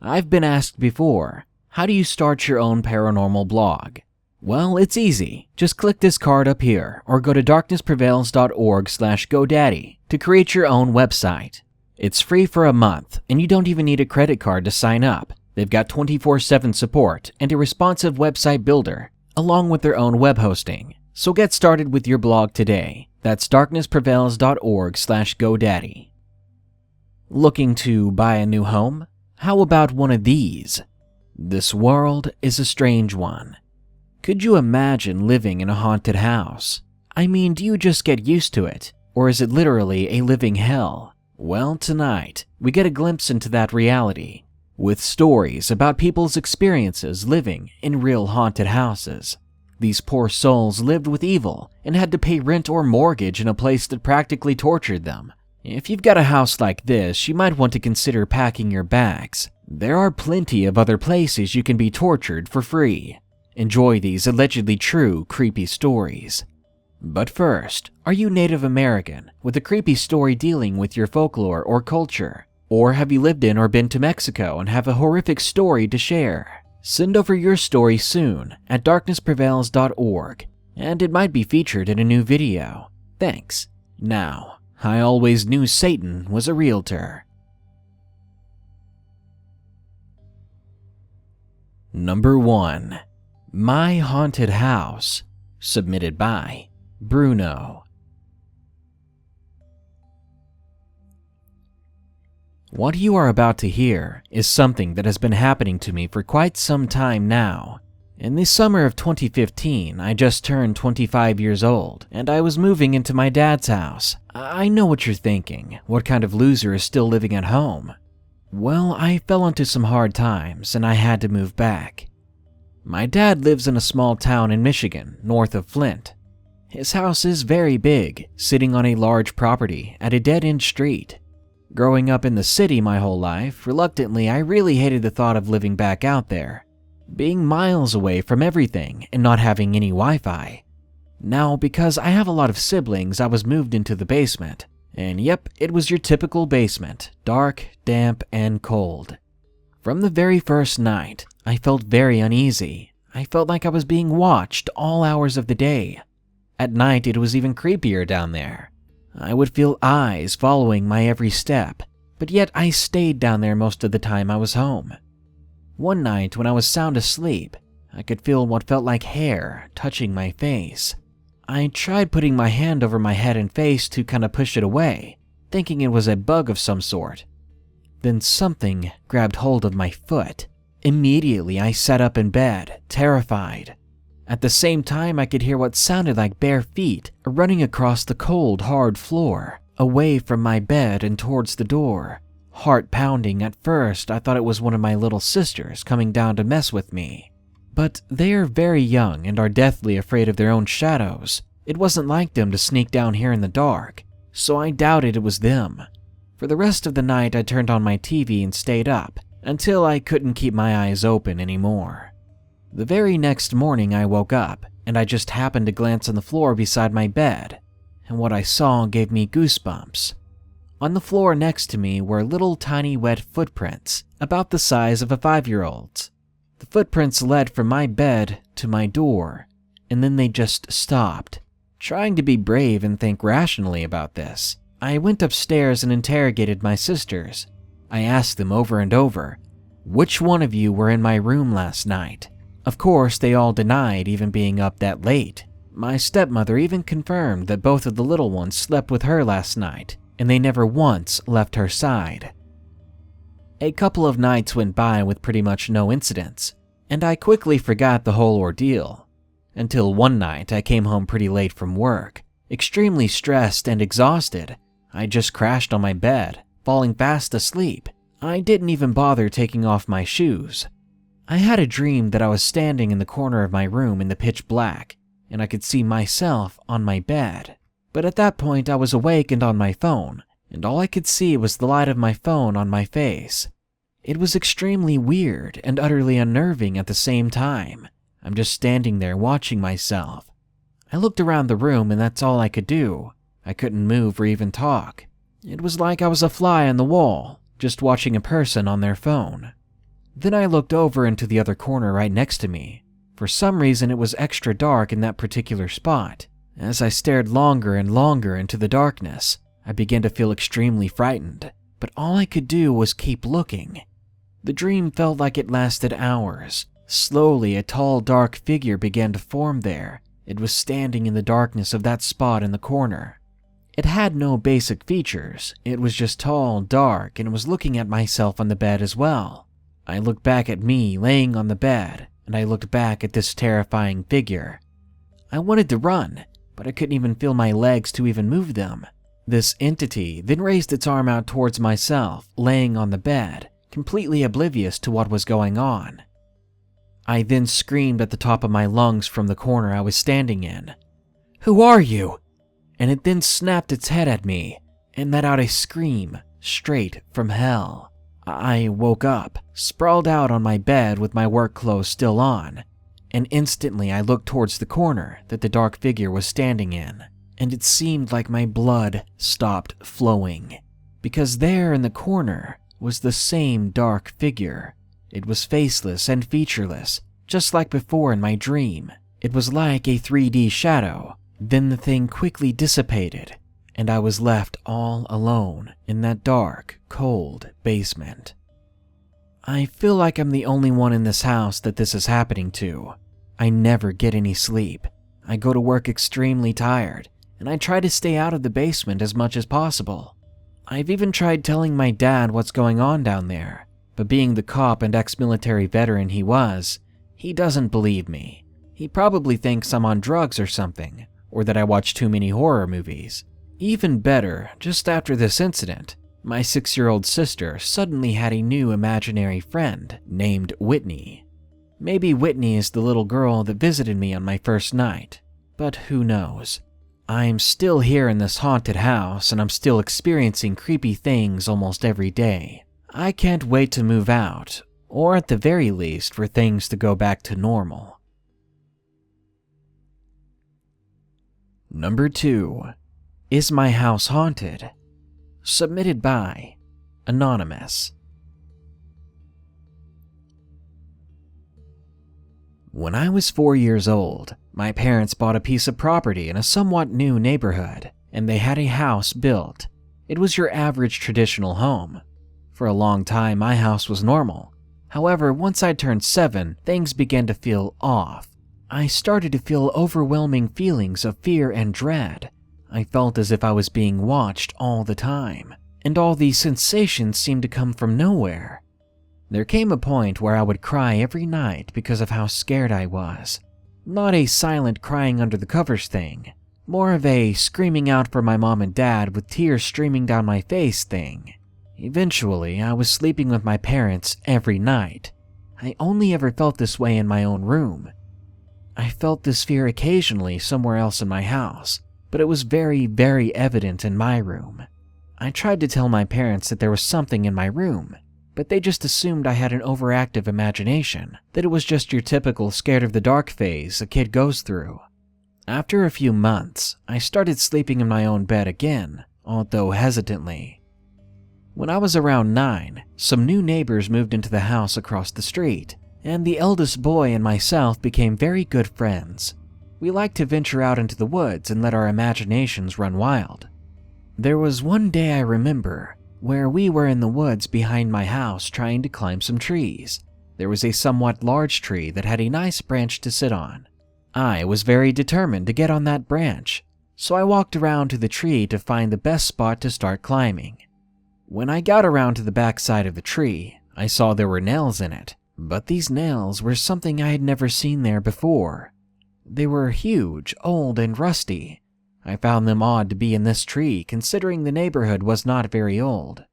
I've been asked before, how do you start your own paranormal blog? Well, it's easy. Just click this card up here or go to darknessprevails.org/GoDaddy to create your own website. It's free for a month and you don't even need a credit card to sign up. They've got 24/7 support and a responsive website builder along with their own web hosting. So get started with your blog today. That's darknessprevails.org/GoDaddy. Looking to buy a new home? How about one of these? This world is a strange one. Could you imagine living in a haunted house? I mean, do you just get used to it? Or is it literally a living hell? Well, tonight, we get a glimpse into that reality, with stories about people's experiences living in real haunted houses. These poor souls lived with evil and had to pay rent or mortgage in a place that practically tortured them. If you've got a house like this, you might want to consider packing your bags. There are plenty of other places you can be tortured for free. Enjoy these allegedly true creepy stories. But first, are you Native American with a creepy story dealing with your folklore or culture? Or have you lived in or been to Mexico and have a horrific story to share? Send over your story soon at darknessprevails.org, and it might be featured in a new video. Thanks. Now, I always knew Satan was a realtor. Number 1. My Haunted House, submitted by BRUNO. What you are about to hear is something that has been happening to me for quite some time now. In the summer of 2015, I just turned 25 years old, and I was moving into my dad's house. I know what you're thinking. What kind of loser is still living at home? Well, I fell into some hard times, and I had to move back. My dad lives in a small town in Michigan, north of Flint. His house is very big, sitting on a large property at a dead-end street. Growing up in the city my whole life, reluctantly I really hated the thought of living back out there, being miles away from everything and not having any Wi-Fi. Now, because I have a lot of siblings, I was moved into the basement. And yep, it was your typical basement, dark, damp, and cold. From the very first night, I felt very uneasy. I felt like I was being watched all hours of the day. At night, it was even creepier down there. I would feel eyes following my every step, but yet I stayed down there most of the time I was home. One night when I was sound asleep, I could feel what felt like hair touching my face. I tried putting my hand over my head and face to kind of push it away, thinking it was a bug of some sort. Then something grabbed hold of my foot. Immediately I sat up in bed, terrified. At the same time, I could hear what sounded like bare feet running across the cold, hard floor, away from my bed and towards the door. Heart pounding. At first, I thought it was one of my little sisters coming down to mess with me. But they are very young and are deathly afraid of their own shadows. It wasn't like them to sneak down here in the dark, so I doubted it was them. For the rest of the night, I turned on my TV and stayed up until I couldn't keep my eyes open anymore. The very next morning I woke up, and I just happened to glance on the floor beside my bed, and what I saw gave me goosebumps. On the floor next to me were little tiny wet footprints, about the size of a 5-year-old's. The footprints led from my bed to my door, and then they just stopped. Trying to be brave and think rationally about this, I went upstairs and interrogated my sisters. I asked them over and over, "Which one of you were in my room last night?" Of course, they all denied even being up that late. My stepmother even confirmed that both of the little ones slept with her last night, and they never once left her side. A couple of nights went by with pretty much no incidents, and I quickly forgot the whole ordeal. Until one night I came home pretty late from work, extremely stressed and exhausted. I just crashed on my bed, falling fast asleep. I didn't even bother taking off my shoes. I had a dream that I was standing in the corner of my room in the pitch black, and I could see myself on my bed. But at that point I was awake and on my phone, and all I could see was the light of my phone on my face. It was extremely weird and utterly unnerving at the same time. I'm just standing there watching myself. I looked around the room and that's all I could do. I couldn't move or even talk. It was like I was a fly on the wall, just watching a person on their phone. Then I looked over into the other corner right next to me. For some reason, it was extra dark in that particular spot. As I stared longer and longer into the darkness, I began to feel extremely frightened, but all I could do was keep looking. The dream felt like it lasted hours. Slowly, a tall, dark figure began to form there. It was standing in the darkness of that spot in the corner. It had no basic features. It was just tall, dark, and was looking at myself on the bed as well. I looked back at me laying on the bed, and I looked back at this terrifying figure. I wanted to run, but I couldn't even feel my legs to even move them. This entity then raised its arm out towards myself, laying on the bed, completely oblivious to what was going on. I then screamed at the top of my lungs from the corner I was standing in. "Who are you?" And it then snapped its head at me and let out a scream straight from hell. I woke up, sprawled out on my bed with my work clothes still on, and instantly I looked towards the corner that the dark figure was standing in, and it seemed like my blood stopped flowing, because there in the corner was the same dark figure. It was faceless and featureless, just like before in my dream. It was like a 3D shadow. Then the thing quickly dissipated, and I was left all alone in that dark, cold basement. I feel like I'm the only one in this house that this is happening to. I never get any sleep. I go to work extremely tired, and I try to stay out of the basement as much as possible. I've even tried telling my dad what's going on down there, but being the cop and ex-military veteran he was, he doesn't believe me. He probably thinks I'm on drugs or something, or that I watch too many horror movies. Even better, just after this incident, my 6-year-old sister suddenly had a new imaginary friend named Whitney. Maybe Whitney is the little girl that visited me on my first night, but who knows. I'm still here in this haunted house, and I'm still experiencing creepy things almost every day. I can't wait to move out, or at the very least for things to go back to normal. Number 2. Is my house haunted? Submitted by Anonymous. When I was 4 years old, my parents bought a piece of property in a somewhat new neighborhood, and they had a house built. It was your average traditional home. For a long time, my house was normal. However, once I turned 7, things began to feel off. I started to feel overwhelming feelings of fear and dread. I felt as if I was being watched all the time, and all these sensations seemed to come from nowhere. There came a point where I would cry every night because of how scared I was. Not a silent crying under the covers thing, more of a screaming out for my mom and dad with tears streaming down my face thing. Eventually, I was sleeping with my parents every night. I only ever felt this way in my own room. I felt this fear occasionally somewhere else in my house, but it was very, very evident in my room. I tried to tell my parents that there was something in my room, but they just assumed I had an overactive imagination, that it was just your typical scared of the dark phase a kid goes through. After a few months, I started sleeping in my own bed again, although hesitantly. When I was around 9, some new neighbors moved into the house across the street, and the eldest boy and myself became very good friends. We liked to venture out into the woods and let our imaginations run wild. There was one day I remember where we were in the woods behind my house trying to climb some trees. There was a somewhat large tree that had a nice branch to sit on. I was very determined to get on that branch, so I walked around to the tree to find the best spot to start climbing. When I got around to the back side of the tree, I saw there were nails in it, but these nails were something I had never seen there before. They were huge, old, and rusty. I found them odd to be in this tree considering the neighborhood was not very old,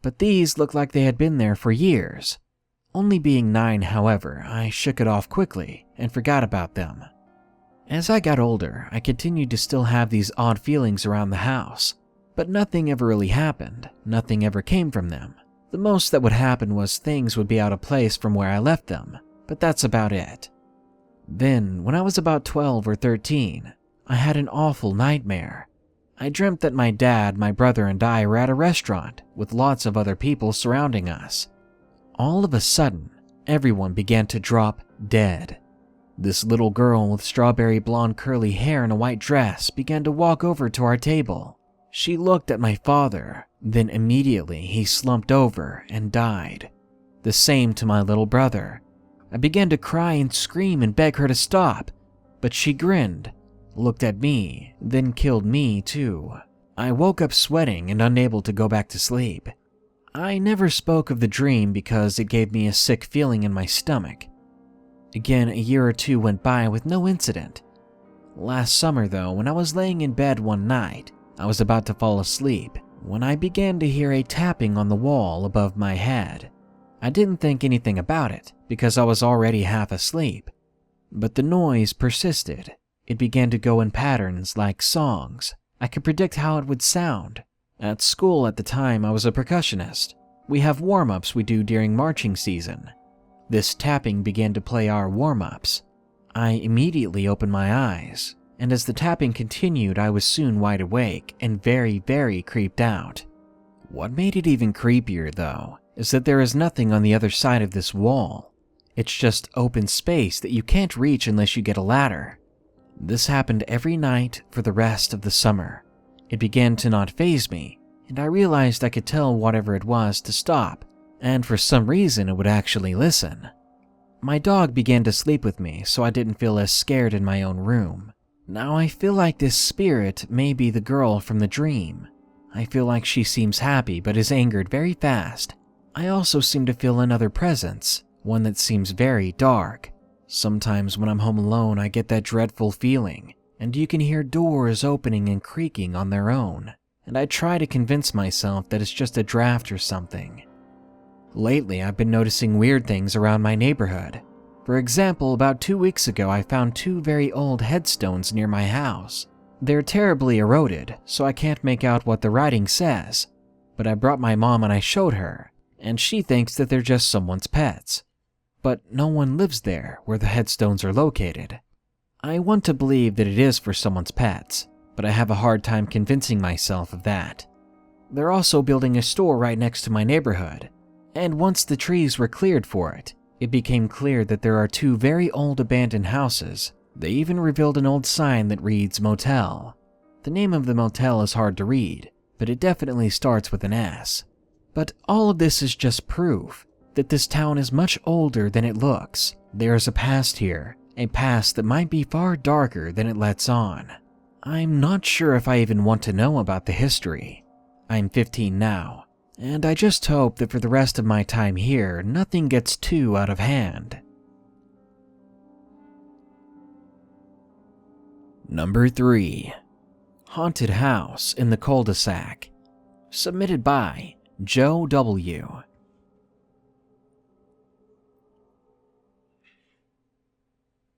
but these looked like they had been there for years. Only being 9, however, I shook it off quickly and forgot about them. As I got older, I continued to still have these odd feelings around the house, but nothing ever really happened. Nothing ever came from them. The most that would happen was things would be out of place from where I left them, but that's about it. Then, when I was about 12 or 13, I had an awful nightmare. I dreamt that my dad, my brother, and I were at a restaurant with lots of other people surrounding us. All of a sudden, everyone began to drop dead. This little girl with strawberry blonde curly hair and a white dress began to walk over to our table. She looked at my father, then immediately he slumped over and died. The same to my little brother. I began to cry and scream and beg her to stop, but she grinned, looked at me, then killed me too. I woke up sweating and unable to go back to sleep. I never spoke of the dream because it gave me a sick feeling in my stomach. Again, a year or two went by with no incident. Last summer though, when I was laying in bed one night, I was about to fall asleep when I began to hear a tapping on the wall above my head. I didn't think anything about it because I was already half asleep, but the noise persisted. It began to go in patterns like songs. I could predict how it would sound. At school at the time, I was a percussionist. We have warm-ups we do during marching season. This tapping began to play our warm-ups. I immediately opened my eyes, and as the tapping continued, I was soon wide awake and very, very creeped out. What made it even creepier, though, is that there is nothing on the other side of this wall. It's just open space that you can't reach unless you get a ladder. This happened every night for the rest of the summer. It began to not faze me, and I realized I could tell whatever it was to stop, and for some reason it would actually listen. My dog began to sleep with me, so I didn't feel as scared in my own room. Now I feel like this spirit may be the girl from the dream. I feel like she seems happy but is angered very fast. I also seem to feel another presence, one that seems very dark. Sometimes when I'm home alone, I get that dreadful feeling, and you can hear doors opening and creaking on their own, and I try to convince myself that it's just a draft or something. Lately, I've been noticing weird things around my neighborhood. For example, about 2 weeks ago, I found 2 very old headstones near my house. They're terribly eroded, so I can't make out what the writing says, but I brought my mom and I showed her, and she thinks that they're just someone's pets. But no one lives there where the headstones are located. I want to believe that it is for someone's pets, but I have a hard time convincing myself of that. They're also building a store right next to my neighborhood, and once the trees were cleared for it, it became clear that there are 2 very old abandoned houses. They even revealed an old sign that reads motel. The name of the motel is hard to read, but it definitely starts with an S. But all of this is just proof that this town is much older than it looks. There is a past here, a past that might be far darker than it lets on. I'm not sure if I even want to know about the history. I'm 15 now, and I just hope that for the rest of my time here, nothing gets too out of hand. Number 3. Haunted House in the CUL-DE-SAC. Submitted by Joe W.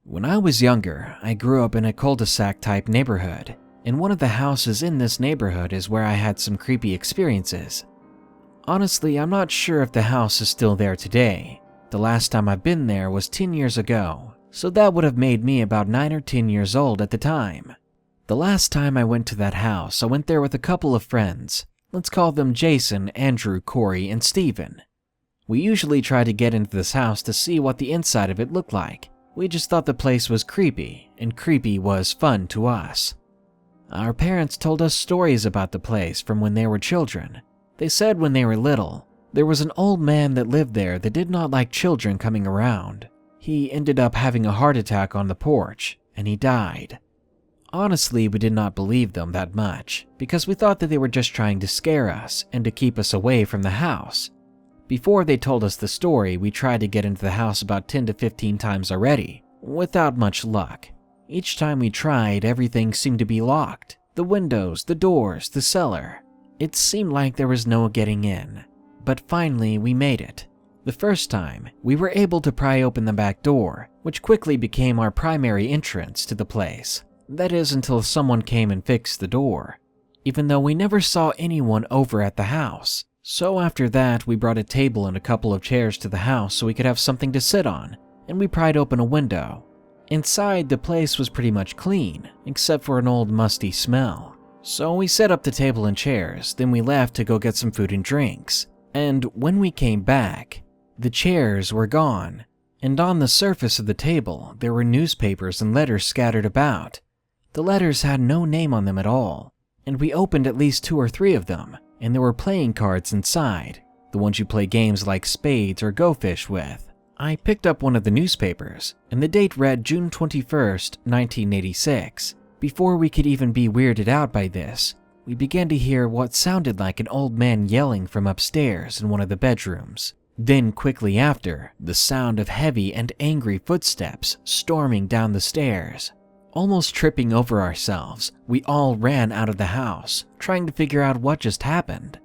When I was younger, I grew up in a cul-de-sac type neighborhood, and one of the houses in this neighborhood is where I had some creepy experiences. Honestly, I'm not sure if the house is still there today. The last time I've been there was 10 years ago, so that would have made me about 9 or 10 years old at the time. The last time I went to that house, I went there with a couple of friends. Let's call them Jason, Andrew, Corey, and Steven. We usually try to get into this house to see what the inside of it looked like. We just thought the place was creepy, and creepy was fun to us. Our parents told us stories about the place from when they were children. They said when they were little, there was an old man that lived there that did not like children coming around. He ended up having a heart attack on the porch, and he died. Honestly, we did not believe them that much, because we thought that they were just trying to scare us and to keep us away from the house. Before they told us the story, we tried to get into the house about 10 to 15 times already, without much luck. Each time we tried, everything seemed to be locked. The windows, the doors, the cellar. It seemed like there was no getting in. But finally, we made it. The first time, we were able to pry open the back door, which quickly became our primary entrance to the place. That is until someone came and fixed the door, even though we never saw anyone over at the house. So after that, we brought a table and a couple of chairs to the house so we could have something to sit on, and we pried open a window. Inside, the place was pretty much clean, except for an old musty smell. So we set up the table and chairs, then we left to go get some food and drinks. And when we came back, The chairs were gone, and on the surface of the table there were newspapers and letters scattered about. The letters had no name on them at all, and we opened at least 2 or 3 of them, and there were playing cards inside, the ones you play games like spades or go fish with. I picked up one of the newspapers, and the date read June 21st, 1986. Before we could even be weirded out by this, we began to hear what sounded like an old man yelling from upstairs in one of the bedrooms. Then quickly after, the sound of heavy and angry footsteps storming down the stairs. Almost tripping over ourselves, we all ran out of the house, trying to figure out what just happened.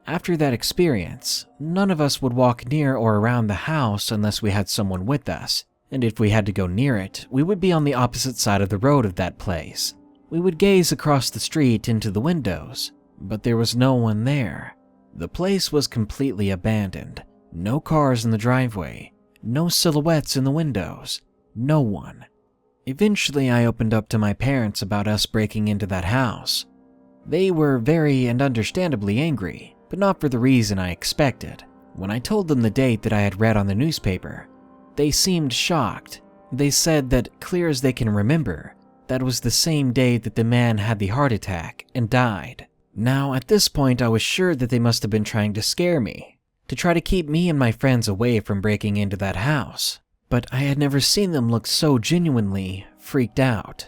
After that experience, none of us would walk near or around the house unless we had someone with us, and if we had to go near it, we would be on the opposite side of the road of that place. We would gaze across the street into the windows, but there was no one there. The place was completely abandoned. No cars in the driveway, no silhouettes in the windows, no one. Eventually, I opened up to my parents about us breaking into that house. They were very and understandably angry, but not for the reason I expected. When I told them the date that I had read on the newspaper, they seemed shocked. They said that, clear as they can remember, that was the same day that the man had the heart attack and died. Now, at this point, I was sure that they must have been trying to scare me, to try to keep me and my friends away from breaking into that house. But I had never seen them look so genuinely freaked out.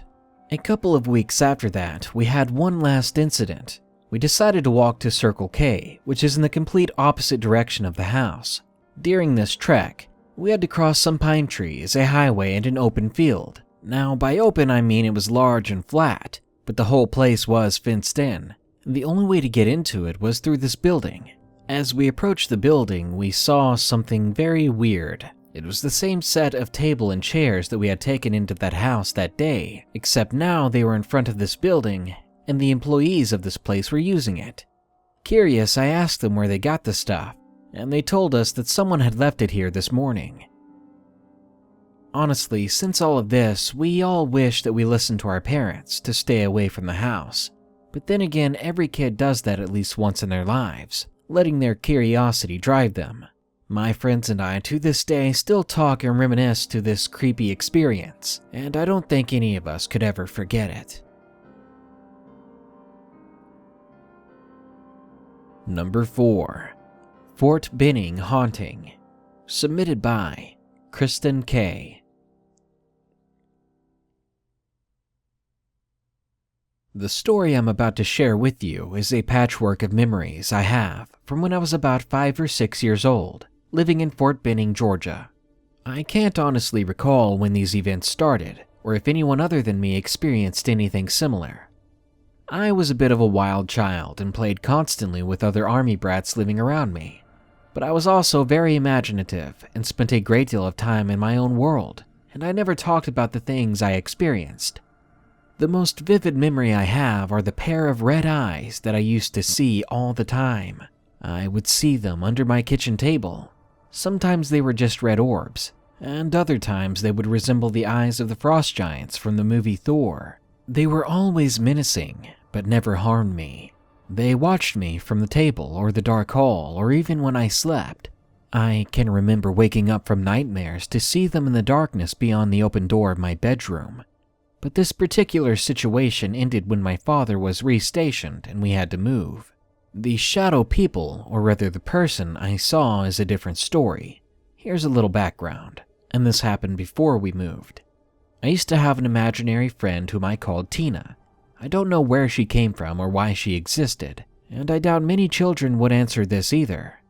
A couple of weeks after that, we had one last incident. We decided to walk to Circle K, which is in the complete opposite direction of the house. During this trek, we had to cross some pine trees, a highway, and an open field. Now, by open I mean it was large and flat, but the whole place was fenced in. The only way to get into it was through this building. As we approached the building, we saw something very weird. It was the same set of table and chairs that we had taken into that house that day, except now they were in front of this building, and the employees of this place were using it. Curious, I asked them where they got the stuff, and they told us that someone had left it here this morning. Honestly, since all of this, we all wish that we listened to our parents to stay away from the house. But then again, every kid does that at least once in their lives, letting their curiosity drive them. My friends and I to this day still talk and reminisce to this creepy experience, and I don't think any of us could ever forget it. Number 4. Fort Benning Haunting. Submitted by KRISTIN K. The story I'm about to share with you is a patchwork of memories I have from when I was about 5 or 6 years old, living in Fort Benning, Georgia. I can't honestly recall when these events started, or if anyone other than me experienced anything similar. I was a bit of a wild child and played constantly with other army brats living around me, but I was also very imaginative and spent a great deal of time in my own world, and I never talked about the things I experienced. The most vivid memory I have are the pair of red eyes that I used to see all the time. I would see them under my kitchen table. Sometimes they were just red orbs, and other times they would resemble the eyes of the frost giants from the movie Thor. They were always menacing, but never harmed me. They watched me from the table or the dark hall or even when I slept. I can remember waking up from nightmares to see them in the darkness beyond the open door of my bedroom. But this particular situation ended when my father was restationed and we had to move. The shadow people, or rather the person I saw, is a different story. Here's a little background, and this happened before we moved. I used to have an imaginary friend whom I called Tina. I don't know where she came from or why she existed, and I doubt many children would answer this either.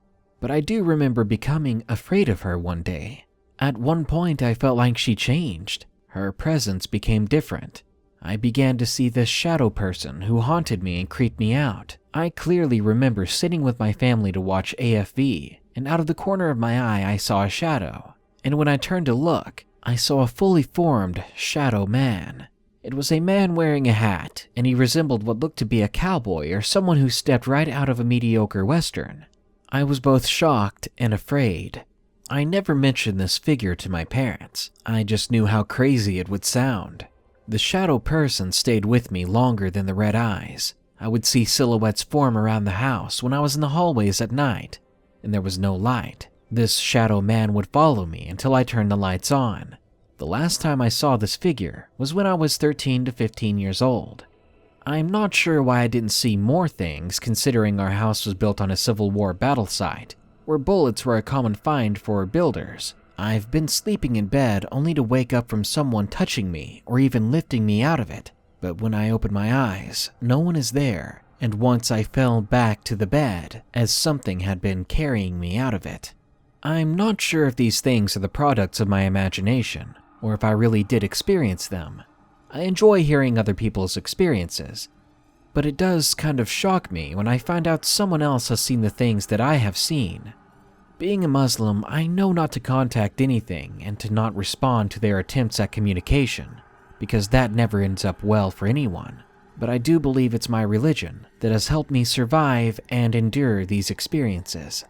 But I do remember becoming afraid of her one day. At one point I felt like she changed. Her presence became different. I began to see this shadow person who haunted me and creeped me out. I clearly remember sitting with my family to watch AFV, and out of the corner of my eye I saw a shadow. And when I turned to look, I saw a fully formed shadow man. It was a man wearing a hat, and he resembled what looked to be a cowboy or someone who stepped right out of a mediocre western. I was both shocked and afraid. I never mentioned this figure to my parents. I just knew how crazy it would sound. The shadow person stayed with me longer than the red eyes. I would see silhouettes form around the house when I was in the hallways at night, and there was no light. This shadow man would follow me until I turned the lights on. The last time I saw this figure was when I was 13 to 15 years old. I'm not sure why I didn't see more things, considering our house was built on a Civil War battle site, where bullets were a common find for builders. I've been sleeping in bed only to wake up from someone touching me or even lifting me out of it, but when I open my eyes, no one is there, and once I fell back to the bed as something had been carrying me out of it. I'm not sure if these things are the products of my imagination, or if I really did experience them. I enjoy hearing other people's experiences, but it does kind of shock me when I find out someone else has seen the things that I have seen. Being a Muslim, I know not to contact anything and to not respond to their attempts at communication, because that never ends up well for anyone. But I do believe it's my religion that has helped me survive and endure these experiences.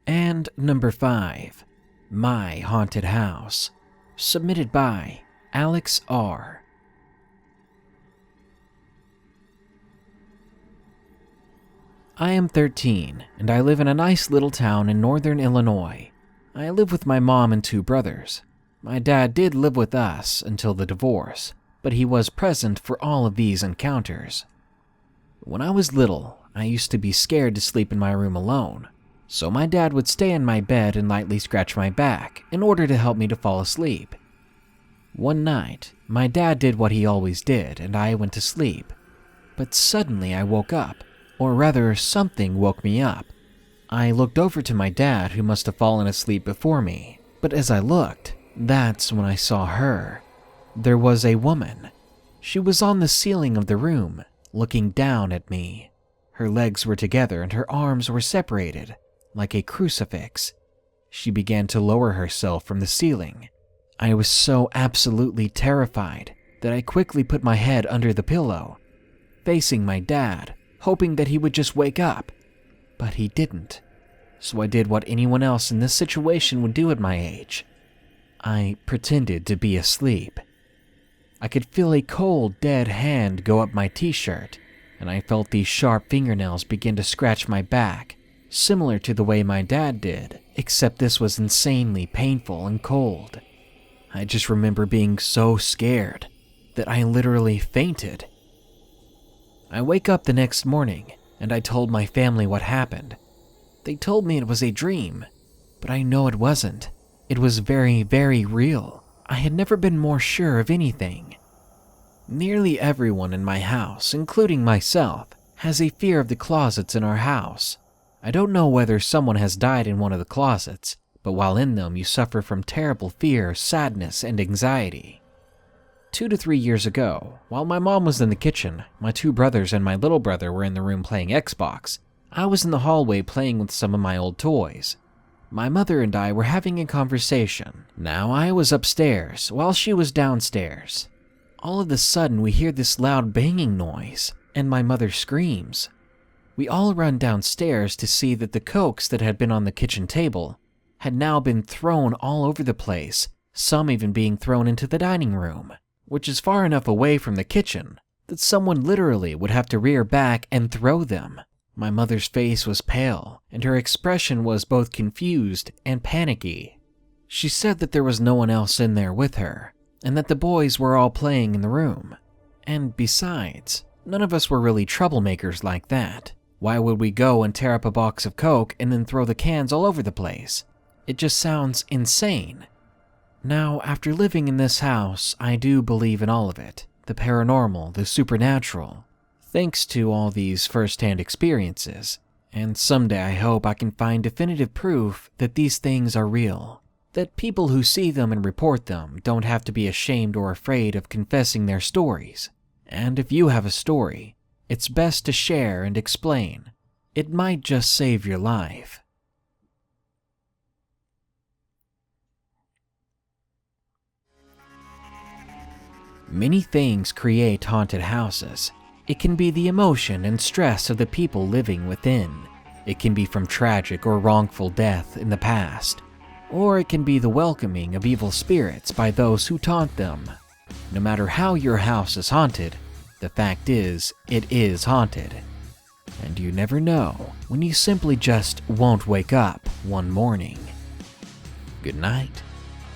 And number 5, My Haunted House, submitted by Alex R. I am 13, and I live in a nice little town in northern Illinois. I live with my mom and 2 brothers. My dad did live with us until the divorce, but he was present for all of these encounters. When I was little, I used to be scared to sleep in my room alone, so my dad would stay in my bed and lightly scratch my back in order to help me to fall asleep. One night, my dad did what he always did and I went to sleep, but suddenly I woke up, or rather something woke me up. I looked over to my dad, who must have fallen asleep before me, but as I looked, that's when I saw her. There was a woman. She was on the ceiling of the room, looking down at me. Her legs were together and her arms were separated, like a crucifix. She began to lower herself from the ceiling. I was so absolutely terrified that I quickly put my head under the pillow, facing my dad, hoping that he would just wake up. But he didn't. So I did what anyone else in this situation would do at my age. I pretended to be asleep. I could feel a cold, dead hand go up my t-shirt, and I felt these sharp fingernails begin to scratch my back, similar to the way my dad did, except this was insanely painful and cold. I just remember being so scared that I literally fainted. I wake up the next morning, and I told my family what happened. They told me it was a dream, but I know it wasn't. It was very, very real. I had never been more sure of anything. Nearly everyone in my house, including myself, has a fear of the closets in our house. I don't know whether someone has died in one of the closets, but while in them you suffer from terrible fear, sadness, and anxiety. 2 to 3 years ago, while my mom was in the kitchen, my 2 brothers and my little brother were in the room playing Xbox, I was in the hallway playing with some of my old toys. My mother and I were having a conversation. Now I was upstairs while she was downstairs. All of a sudden we hear this loud banging noise, and my mother screams. We all run downstairs to see that the Cokes that had been on the kitchen table had now been thrown all over the place, some even being thrown into the dining room, which is far enough away from the kitchen that someone literally would have to rear back and throw them. My mother's face was pale, and her expression was both confused and panicky. She said that there was no one else in there with her, and that the boys were all playing in the room. And besides, none of us were really troublemakers like that. Why would we go and tear up a box of Coke and then throw the cans all over the place? It just sounds insane. Now, after living in this house, I do believe in all of it. The paranormal, the supernatural. Thanks to all these first-hand experiences, and someday I hope I can find definitive proof that these things are real, that people who see them and report them don't have to be ashamed or afraid of confessing their stories. And if you have a story, it's best to share and explain. It might just save your life. Many things create haunted houses. It can be the emotion and stress of the people living within. It can be from tragic or wrongful death in the past. Or it can be the welcoming of evil spirits by those who taunt them. No matter how your house is haunted, the fact is, it is haunted. And you never know when you simply just won't wake up one morning. Good night.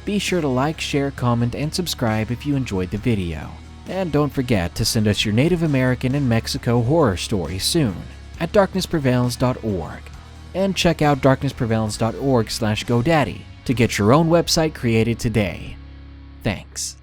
Be sure to like, share, comment, and subscribe if you enjoyed the video. And don't forget to send us your Native American and Mexico horror stories soon at darknessprevails.org. And check out darknessprevails.org/GoDaddy to get your own website created today. Thanks.